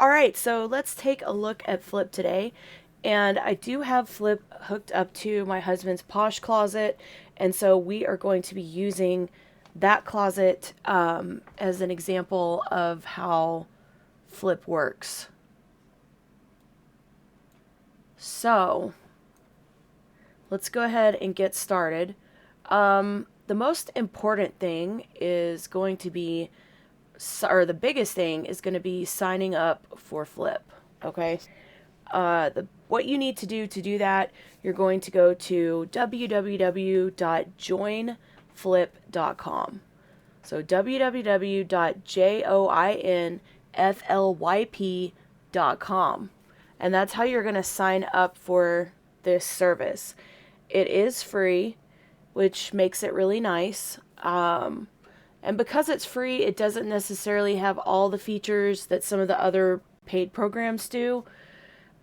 All right, so let's take a look at Flyp today. And I do have Flyp hooked up to my husband's Posh closet. And so we are going to be using that closet as an example of how Flyp works. So let's go ahead and get started. The most important thing is going to be, or the biggest thing is going to be signing up for Flyp. Okay. What you need to do that, you're going to go to www.joinflyp.com. So www.joinflyp.com. And that's how you're going to sign up for this service. It is free, which makes it really nice. And because it's free, it doesn't necessarily have all the features that some of the other paid programs do.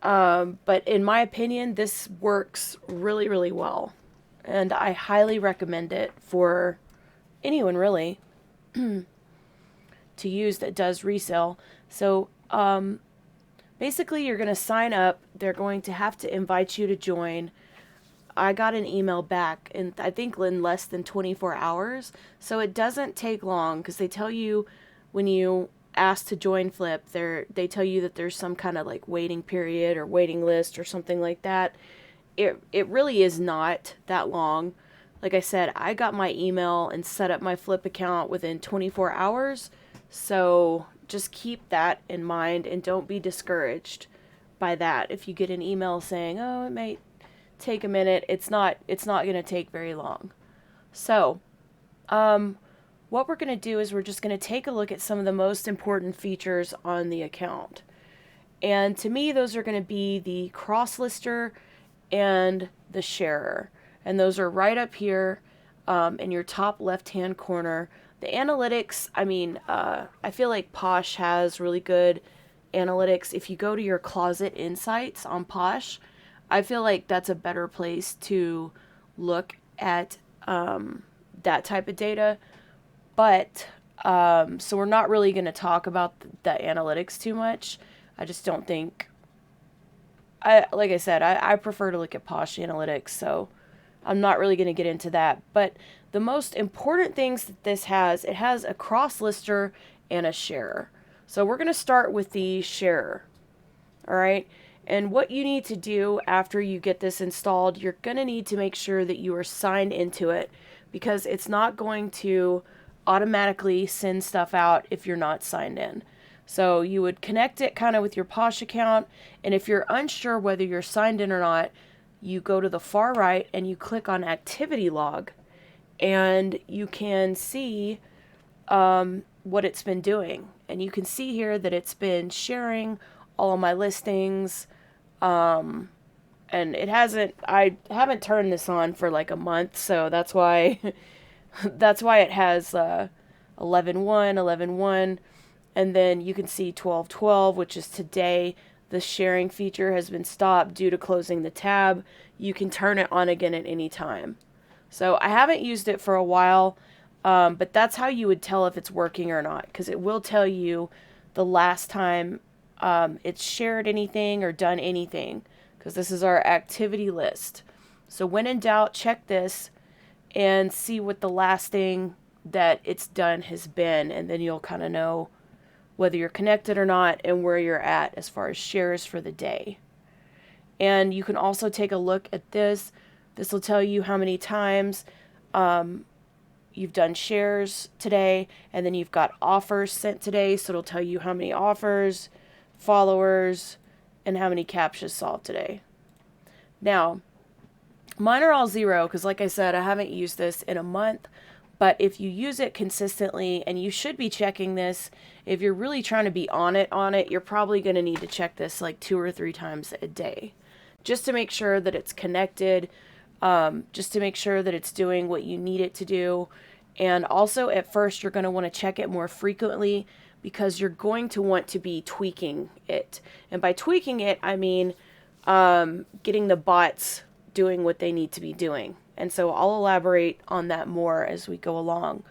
But in my opinion, this works really, really well. And I highly recommend it for anyone really to use that does resale. So basically, you're going to sign up. They're going to have to invite you to join. I got an email back, and I think in less than 24 hours. So it doesn't take long, because they tell you when you ask to join Flyp, they tell you that there's some kind of like waiting period or waiting list or something like that. It really is not that long. Like I said, I got my email and set up my Flyp account within 24 hours. So just keep that in mind and don't be discouraged by that. If you get an email saying, "Oh, it may take a minute," it's not going to take very long. So, what we're going to do is we're just going to take a look at some of the most important features on the account. And to me, those are going to be the cross lister and the sharer. And those are right up here in your top left-hand corner. The analytics, I feel like Posh has really good analytics. If you go to your closet insights on Posh, I feel like that's a better place to look at that type of data. But, so we're not really going to talk about the analytics too much. I just don't think, like I said, I prefer to look at Posh analytics, so I'm not really going to get into that. But the most important things that this has, it has a cross lister and a sharer. So we're going to start with the sharer. All right. And what you need to do after you get this installed, you're going to need to make sure that you are signed into it, because it's not going to automatically send stuff out if you're not signed in. So you would connect it kind of with your Posh account. And if you're unsure whether you're signed in or not, you go to the far right and you click on activity log, and you can see what it's been doing. And you can see here that it's been sharing all of my listings. And I haven't turned this on for like a month, so that's why it has 11.1, 11.1, and then you can see 12.12, which is today. The sharing feature has been stopped due to closing the tab. You can turn it on again at any time. So I haven't used it for a while, but that's how you would tell if it's working or not, because it will tell you the last time it's shared anything or done anything, because this is our activity list. So when in doubt, check this and see what the last thing that it's done has been, and then you'll kind of know whether you're connected or not and where you're at as far as shares for the day. And you can also take a look at this. This will tell you how many times you've done shares today, and then you've got offers sent today, so it'll tell you how many offers, followers, and how many captchas solved today. Now, mine are all 0 because, like I said, I haven't used this in a month. But if you use it consistently, and you should be checking this, if you're really trying to be on it, you're probably going to need to check this like 2 or 3 times a day, just to make sure that it's connected, just to make sure that it's doing what you need it to do. And also, at first, you're going to want to check it more frequently, because you're going to want to be tweaking it. And by tweaking it, I mean getting the bots doing what they need to be doing. And so I'll elaborate on that more as we go along.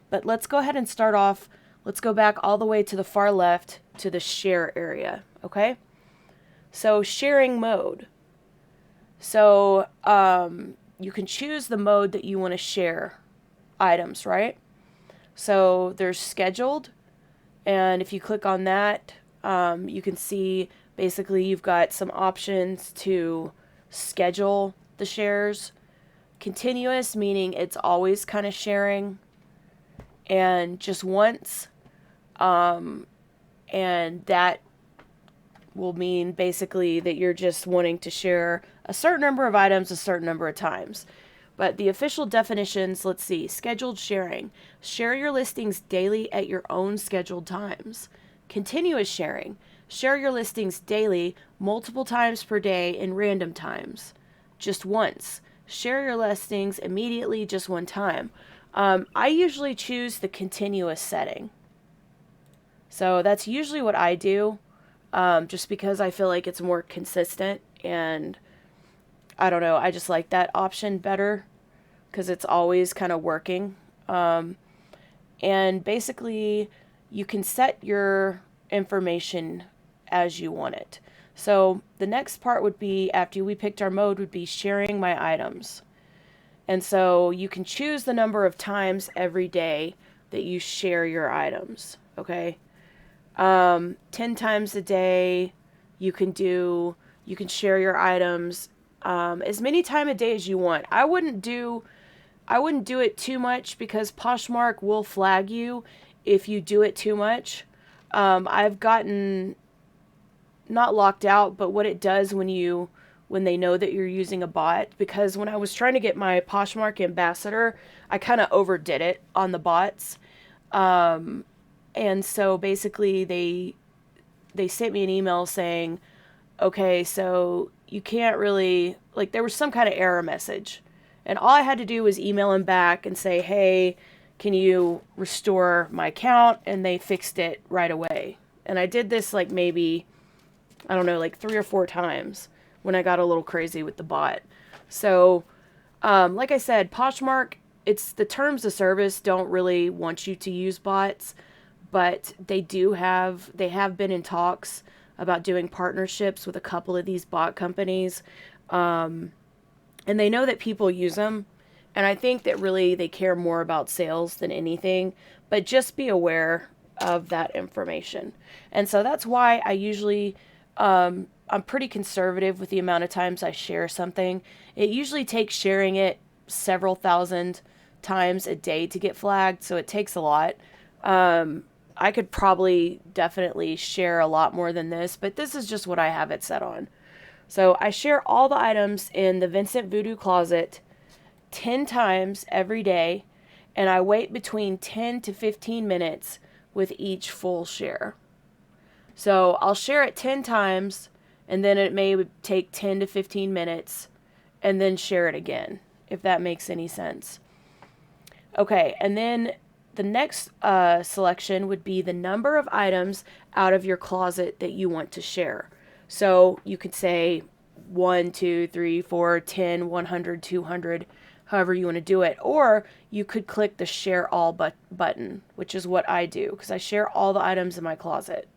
But let's go ahead and start off. Let's go back all the way to the far left to the share area, okay? So sharing mode. So you can choose the mode that you want to share items, right? So there's scheduled, and if you click on that, you can see basically you've got some options to schedule the shares. Continuous, meaning it's always kind of sharing, and just once, and that will mean basically that you're just wanting to share a certain number of items a certain number of times. But the official definitions, let's see, scheduled sharing. Share your listings daily at your own scheduled times. Continuous sharing. Share your listings daily, multiple times per day in random times. Just once. Share your listings immediately, just one time. I usually choose the continuous setting. So that's usually what I do, just because I feel like it's more consistent, and I don't know, I just like that option better because it's always kind of working. And basically, you can set your information as you want it. So the next part would be, after we picked our mode, would be sharing my items. And so you can choose the number of times every day that you share your items, okay? 10 times a day, you can share your items as many times a day as you want. I wouldn't do it too much because Poshmark will flag you if you do it too much. I've gotten not locked out, but what it does when they know that you're using a bot, because when I was trying to get my Poshmark ambassador, I kind of overdid it on the bots. And so basically they sent me an email saying, okay, so you can't really, like, there was some kind of error message. And all I had to do was email him back and say, hey, can you restore my account? And they fixed it right away. And I did this like maybe, I don't know, like 3 or 4 times when I got a little crazy with the bot. So, like I said, Poshmark, it's the terms of service don't really want you to use bots, but they have been in talks about doing partnerships with a couple of these bot companies. And they know that people use them. And I think that really they care more about sales than anything, but just be aware of that information. And so that's why I usually, I'm pretty conservative with the amount of times I share something. It usually takes sharing it several thousand times a day to get flagged, so it takes a lot. I could probably definitely share a lot more than this, but this is just what I have it set on. So I share all the items in the Vincent Voodoo Closet 10 times every day, and I wait between 10 to 15 minutes with each full share. So I'll share it 10 times, and then it may take 10 to 15 minutes, and then share it again, if that makes any sense. Okay, and then the next selection would be the number of items out of your closet that you want to share. So you could say 1, 2, 3, 4, 10, 100, 200, however you want to do it. Or you could click the share all button, which is what I do because I share all the items in my closet.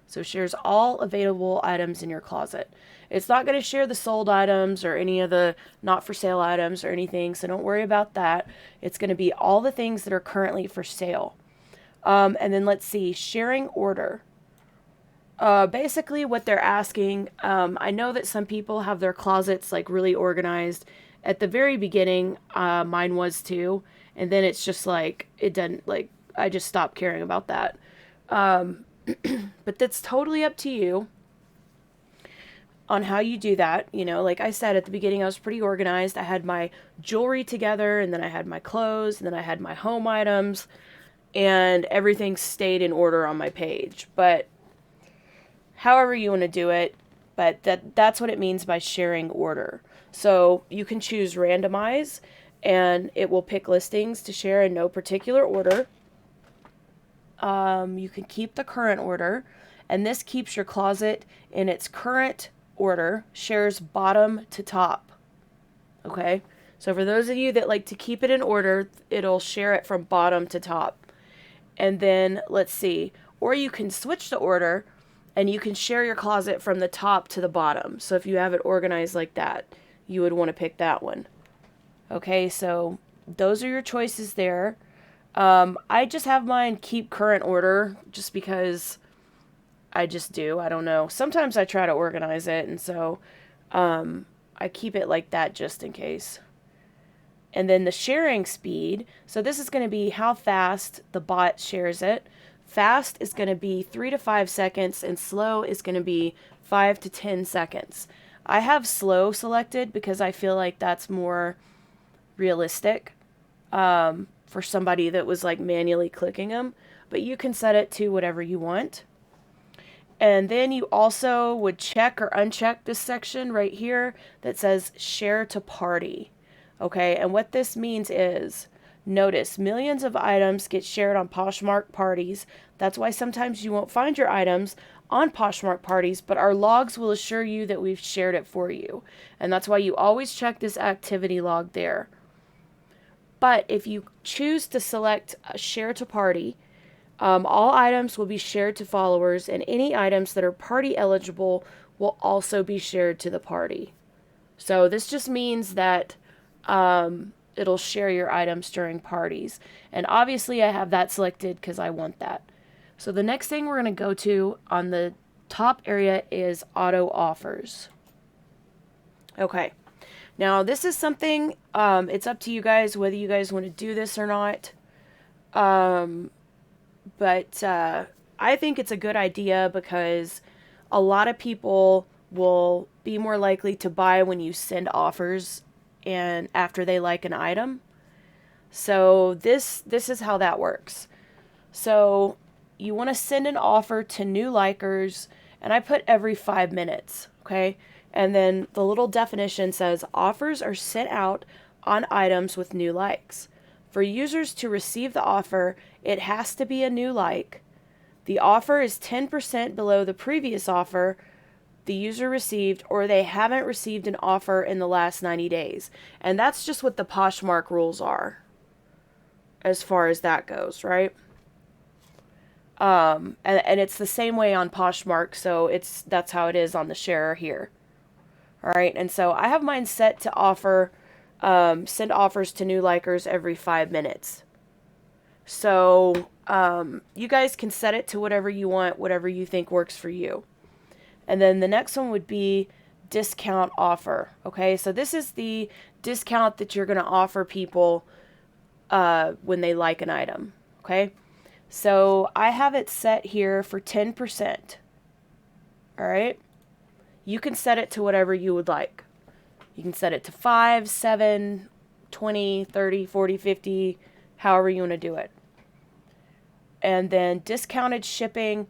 So it shares all available items in your closet. It's not going to share the sold items or any of the not for sale items or anything, so don't worry about that. It's going to be all the things that are currently for sale. And then let's see, sharing order. Basically what they're asking, I know that some people have their closets like really organized. At the very beginning, mine was too. And then it's just like, it doesn't, like, I just stopped caring about that. But that's totally up to you on how you do that. You know, like I said at the beginning, I was pretty organized. I had my jewelry together, and then I had my clothes, and then I had my home items, and everything stayed in order on my page. But however you want to do it, but that's what it means by sharing order. So you can choose randomize, and it will pick listings to share in no particular order. You can keep the current order, and this keeps your closet in its current order, shares bottom to top. Okay? So for those of you that like to keep it in order, it'll share it from bottom to top. And then, let's see, Or you can switch the order and you can share your closet from the top to the bottom. So if you have it organized like that, you would want to pick that one. Okay, so those are your choices there. I just have mine keep current order just because I just do. I don't know. Sometimes I try to organize it, and so I keep it like that just in case. And then the sharing speed. So this is going to be how fast the bot shares it. Fast is going to be 3 to 5 seconds, and slow is going to be 5 to 10 seconds. I have slow selected because I feel like that's more realistic for somebody that was like manually clicking them. But you can set it to whatever you want. And then you also would check or uncheck this section right here that says share to party. Okay, and what this means is, notice millions of items get shared on Poshmark parties. That's why sometimes you won't find your items on Poshmark parties, but our logs will assure you that we've shared it for you. And that's why you always check this activity log there. But if you choose to select share to party, all items will be shared to followers, and any items that are party eligible will also be shared to the party. So this just means that it'll share your items during parties. And obviously I have that selected because I want that. So the next thing we're going to go to on the top area is auto offers. Okay. Now this is something, it's up to you guys whether you guys want to do this or not. But I think it's a good idea because a lot of people will be more likely to buy when you send offers and after they like an item. So this is how that works. So you want to send an offer to new likers, and I put every 5 minutes, okay? And then the little definition says offers are sent out on items with new likes. For users to receive the offer, it has to be a new like. The offer is 10% below the previous offer the user received, or they haven't received an offer in the last 90 days. And that's just what the Poshmark rules are, as far as that goes, right? And it's the same way on Poshmark, so that's how it is on the sharer here. All right, and so I have mine set to offer, send offers to new likers every 5 minutes. So you guys can set it to whatever you want, whatever you think works for you. And then the next one would be discount offer. Okay, so this is the discount that you're going to offer people when they like an item. Okay, so I have it set here for 10%. All right, you can set it to whatever you would like. You can set it to 5, 7, 20, 30, 40, 50, however you want to do it. And then discounted shipping.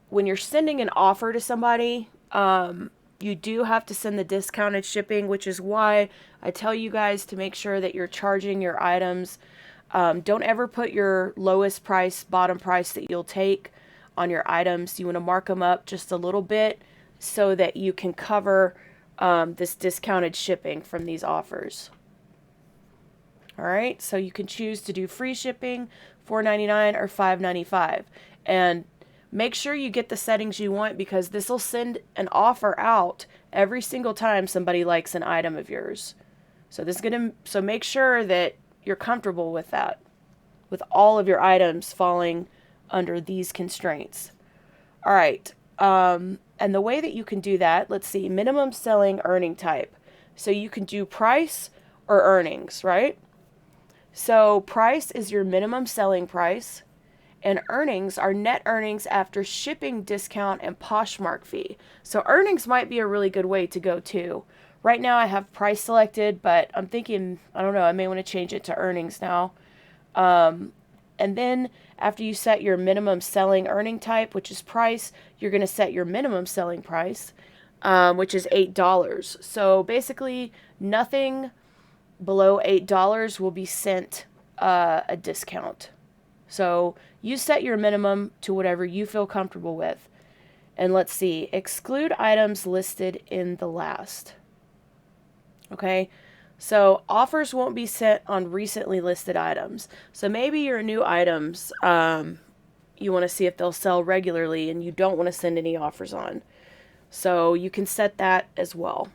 When you're sending an offer to somebody, you do have to send the discounted shipping, which is why I tell you guys to make sure that you're charging your items. Don't ever put your lowest price, bottom price that you'll take on your items. You want to mark them up just a little bit so that you can cover this discounted shipping from these offers. All right, so you can choose to do free shipping, $4.99 or $5.95. And make sure you get the settings you want, because this will send an offer out every single time somebody likes an item of yours. So so make sure that you're comfortable with that, with all of your items falling under these constraints. All right, and the way that you can do that, let's see, minimum selling earning type. So you can do price or earnings, right? So price is your minimum selling price, and earnings are net earnings after shipping, discount, and Poshmark fee. So earnings might be a really good way to go too. Right now I have price selected, but I'm thinking, I don't know, I may want to change it to earnings now. And then after you set your minimum selling earning type, which is price, you're going to set your minimum selling price, which is $8. So basically nothing below $8 will be sent a discount. So you set your minimum to whatever you feel comfortable with. And let's see, exclude items listed in the last. Okay, so offers won't be sent on recently listed items. So maybe your new items, you want to see if they'll sell regularly and you don't want to send any offers on. So you can set that as well.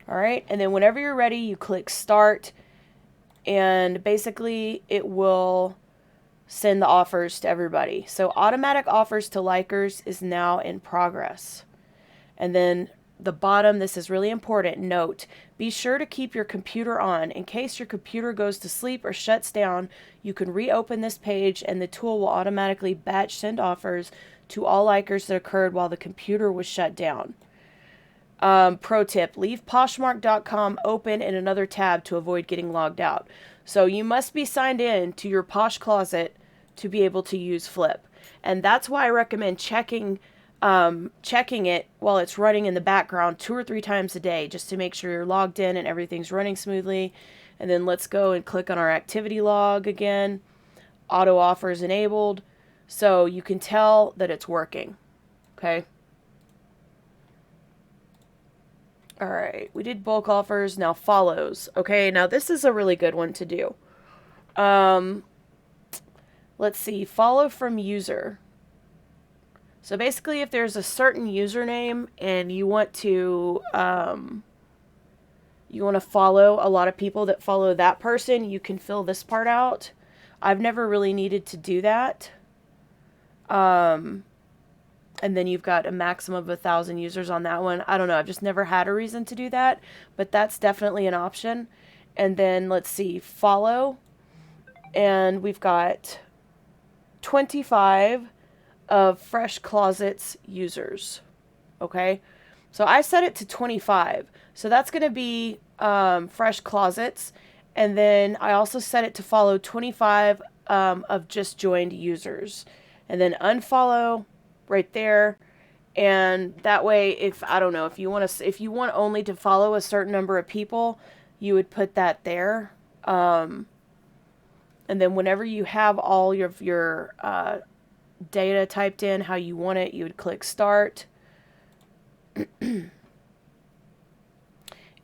All right, and then whenever you're ready, you click start, and basically it will send the offers to everybody. So automatic offers to likers is now in progress. And then the bottom, this is really important, note, be sure to keep your computer on. In case your computer goes to sleep or shuts down, you can reopen this page and the tool will automatically batch send offers to all likers that occurred while the computer was shut down. Pro tip, leave poshmark.com open in another tab to avoid getting logged out. So you must be signed in to your Posh Closet to be able to use Flyp. And that's why I recommend checking it while it's running in the background 2 or 3 times a day, just to make sure you're logged in and everything's running smoothly. And then let's go and click on our activity log again. Auto offers enabled. So you can tell that it's working. Okay. All right, we did bulk offers, now follows. Okay, now this is a really good one to do. Let's see, follow from user. So basically, if there's a certain username and you want to follow a lot of people that follow that person, you can fill this part out. I've never really needed to do that. And then you've got a maximum of 1,000 users on that one. I don't know. I've just never had a reason to do that, but that's definitely an option. And then let's see, follow. And we've got 25 of Fresh Closets users. Okay. So I set it to 25. So that's going to be Fresh Closets. And then I also set it to follow 25 of just joined users. And then unfollow right there. And that way, if you want only to follow a certain number of people, you would put that there. And then whenever you have all your data typed in how you want it, you would click start.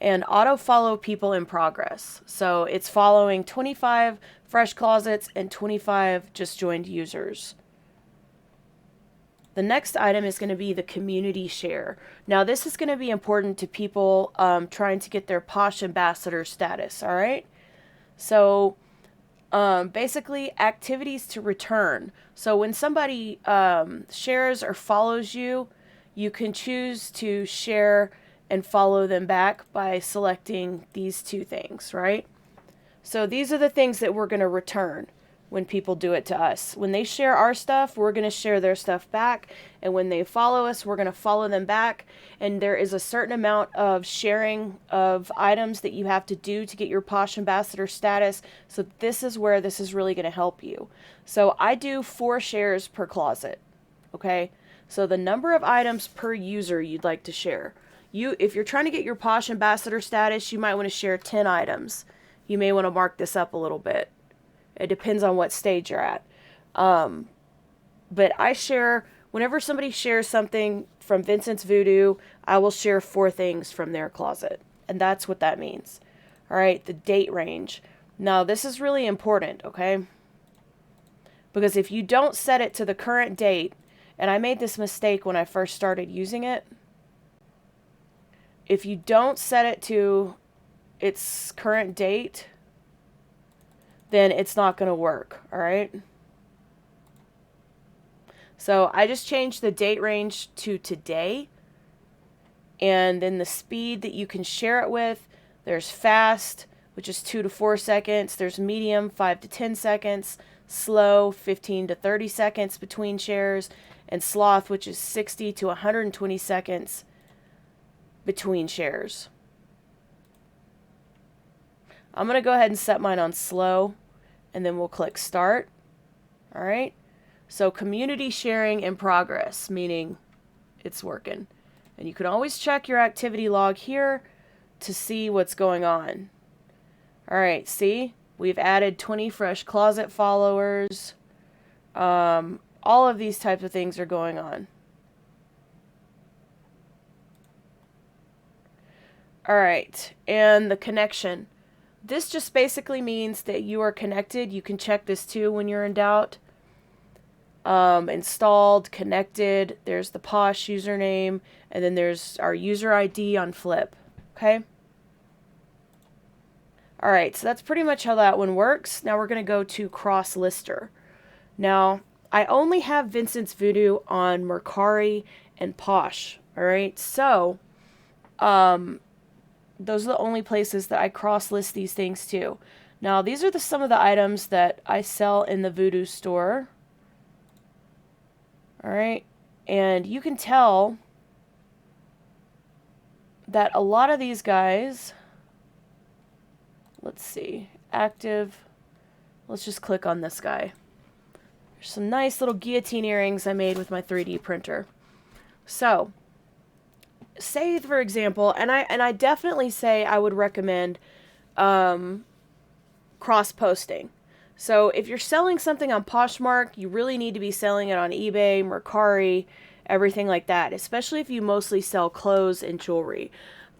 And auto follow people in progress. So it's following 25 Fresh Closets and 25 just joined users. The next item is going to be the community share. Now this is going to be important to people trying to get their Posh Ambassador status, all right? So basically activities to return. So when somebody shares or follows you, you can choose to share and follow them back by selecting these 2 things, right? So these are the things that we're going to return when people do it to us. When they share our stuff, we're going to share their stuff back. And when they follow us, we're going to follow them back. And there is a certain amount of sharing of items that you have to do to get your Posh Ambassador status. So this is where this is really going to help you. So I do 4 shares per closet. Okay. So the number of items per user you'd like to share. If you're trying to get your Posh Ambassador status, you might want to share 10 items. You may want to mark this up a little bit. It depends on what stage you're at. But I share, whenever somebody shares something from Vincent's Voodoo, I will share 4 things from their closet. And that's what that means. All right, the date range. Now, this is really important, okay? Because if you don't set it to the current date, and I made this mistake when I first started using it, if you don't set it to its current date, then it's not going to work, all right? So I just changed the date range to today. And then the speed that you can share it with, there's fast, which is 2 to 4 seconds. There's medium, 5 to 10 seconds. Slow, 15 to 30 seconds between shares. And sloth, which is 60 to 120 seconds between shares. I'm going to go ahead and set mine on slow, and then we'll click start. All right. So community sharing in progress, meaning it's working. And you can always check your activity log here to see what's going on. All right. See, we've added 20 Fresh Closet followers. All of these types of things are going on. All right. And the connection. This just basically means that you are connected. You can check this too when you're in doubt. installed, connected. There's the Posh username, and then there's our user ID on Flyp. Okay. All right, so that's pretty much how that one works. Now we're going to go to Cross Lister. Now, I only have Vincent's Voodoo on Mercari and Posh. All right, so those are the only places that I cross list these things to. Now, these are some of the items that I sell in the Voodoo store. All right, and you can tell that a lot of these guys, let's see, active, let's just click on this guy. There's some nice little guillotine earrings I made with my 3D printer. So, say for example, and I definitely say I would recommend cross-posting. So if you're selling something on Poshmark, you really need to be selling it on eBay, Mercari, everything like that, especially if you mostly sell clothes and jewelry.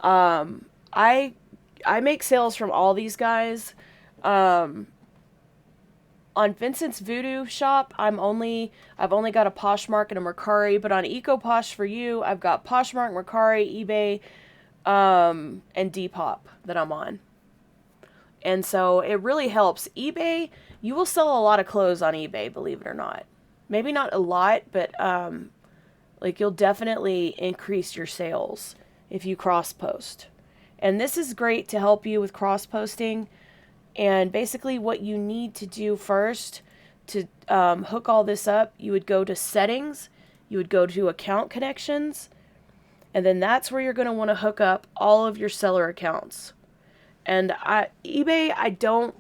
I make sales from all these guys. On Vincent's Voodoo shop, I've only got a Poshmark and a Mercari, but on EcoPosh for you, I've got Poshmark, Mercari, eBay, and Depop that I'm on. And so it really helps. eBay, you will sell a lot of clothes on eBay, believe it or not. Maybe not a lot, but like you'll definitely increase your sales if you cross-post. And this is great to help you with cross-posting. And basically what you need to do first to hook all this up, you would go to settings, you would go to account connections, and then that's where you're going to want to hook up all of your seller accounts. And eBay, I don't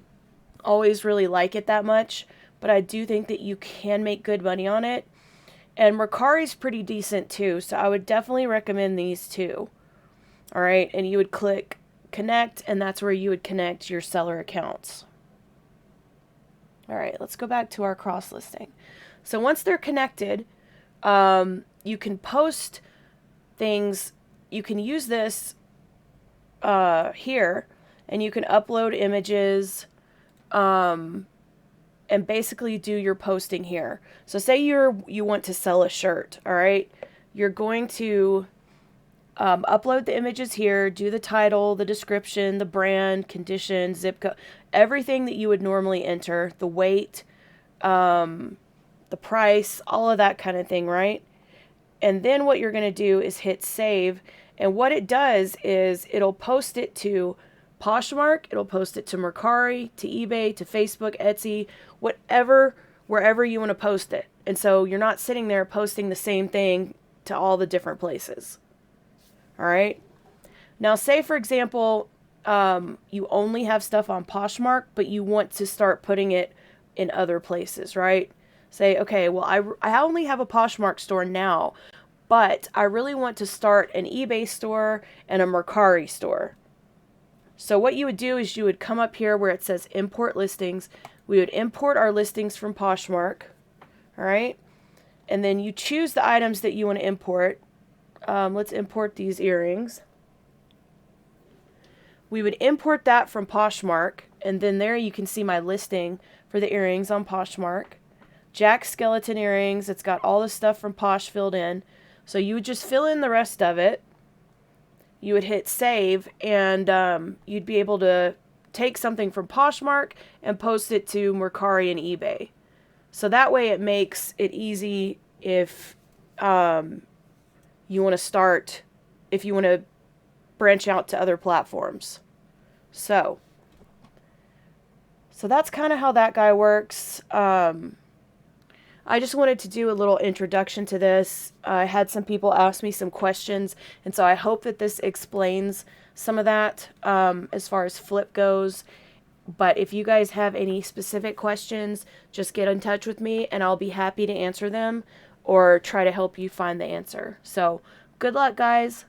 always really like it that much, but I do think that you can make good money on it. And Mercari's pretty decent too, so I would definitely recommend these two. All right, and you would click connect, and that's where you would connect your seller accounts. All right, let's go back to our cross listing. So once they're connected, you can post things. You can use this here, and you can upload images and basically do your posting here. So say you want to sell a shirt, all right? You're going to upload the images here, do the title, the description, the brand, condition, zip code, everything that you would normally enter, the weight, the price, all of that kind of thing, right? And then what you're going to do is hit save. And what it does is it'll post it to Poshmark, it'll post it to Mercari, to eBay, to Facebook, Etsy, whatever, wherever you want to post it. And so you're not sitting there posting the same thing to all the different places. All right. Now, say, for example, you only have stuff on Poshmark, but you want to start putting it in other places, right? Say, okay, well, I only have a Poshmark store now, but I really want to start an eBay store and a Mercari store. So what you would do is you would come up here where it says import listings. We would import our listings from Poshmark. All right. And then you choose the items that you want to import. Let's import these earrings. We would import that from Poshmark, and then there you can see my listing for the earrings on Poshmark. Jack skeleton earrings. It's got all the stuff from Posh filled in. So you would just fill in the rest of it. You would hit save, and you'd be able to take something from Poshmark and post it to Mercari and eBay. So that way it makes it easy if you want to start, if you want to branch out to other platforms. So that's kind of how that guy works. I just wanted to do a little introduction to this. I had some people ask me some questions, and so I hope that this explains some of that as far as Flyp goes. But if you guys have any specific questions, just get in touch with me, and I'll be happy to answer them or try to help you find the answer. So good luck, guys.